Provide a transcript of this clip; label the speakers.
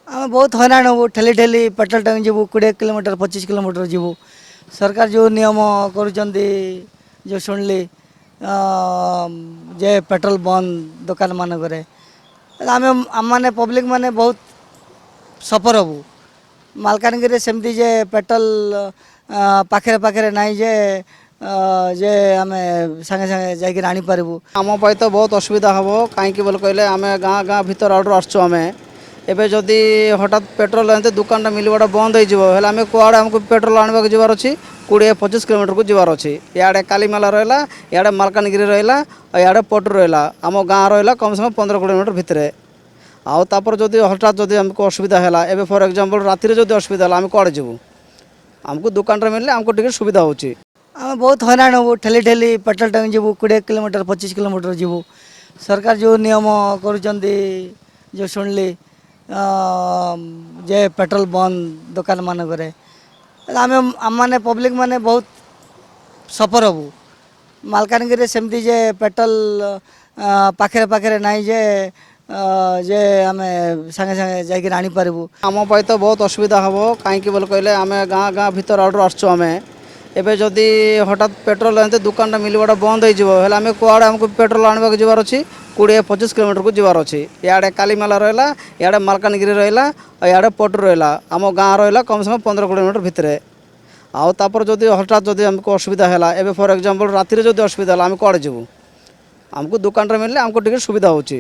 Speaker 1: आम बहुत हैरान हबू ठेली ठेली पेट्रोल टैंक जीवु 20 किलोमीटर 25 किलोमीटर जीवु सरकार जो नियम करुँच जो शुणिली जे पेट्रोल बंद दुकान मानक आम आम मैंने पब्लिक मैंने बहुत सफर हबू मालकानगिरी सेमती जे पेट्रोल पाखे पाखे ना जे आम सागे सागे जाकि आनीपारू
Speaker 2: आम तो बहुत असुविधा हम कहीं बोल कहले आम गाँ गाँ भर आड़ आसचु आम एवं जदि हठात पेट्रोल एमती दुकान मिलवाटा बंद होल आम कड़े आमको पेट्रोल आने जबार अच्छी 20-25 किलोमीटर को जबार अच्छी इे कालीमेला रहा इे मालकानगिरी रहा इे पटू रहा आम गाँ रहा कम से कम 15 किलोमीटर भितर आउर जदि हठात जदि आमको असुविधा है एवं फॉर एग्जांपल राति जदि असुविधा है आम कड़े जीवु आमको दुकान मिलले आमको टिके सुविधा होची
Speaker 1: आम बहुत हैरान हबू ठेली ठेली पेट्रोल टैंक जीवु 20 किलोमीटर 25 किलोमीटर जीवु सरकार जो नियम करुँच जो शुणिली जे पेट्रोल बंद दुकान मानक आम आम मैंने पब्लिक मैंने बहुत सफर हबू मालकानगिरी सेमती जे पेट्रोल पाखे पाखे ना जे आम सागे सागे जाकि आनीपारू
Speaker 2: आम तो बहुत असुविधा हम कहीं बोल कहले आम गाँ गाँ भर आड़ आसचु आम एवं जदि हठात पेट्रोल एमती दुकान मिलवाटा बंद होल आम कड़े आमको पेट्रोल आने जबार अच्छी 20-25 किलोमीटर को जबार अच्छी इे कालीमेला रहा इे मालकानगिरी रहा इे पटू रहा आम गाँ रहा कम से कम 15 किलोमीटर भितर आउर जदि हठात जदि आमको असुविधा है एवं फॉर एग्जांपल राति जदि असुविधा है आम कड़े जीवु आमको दुकान मिलले आमको टिके सुविधा होची।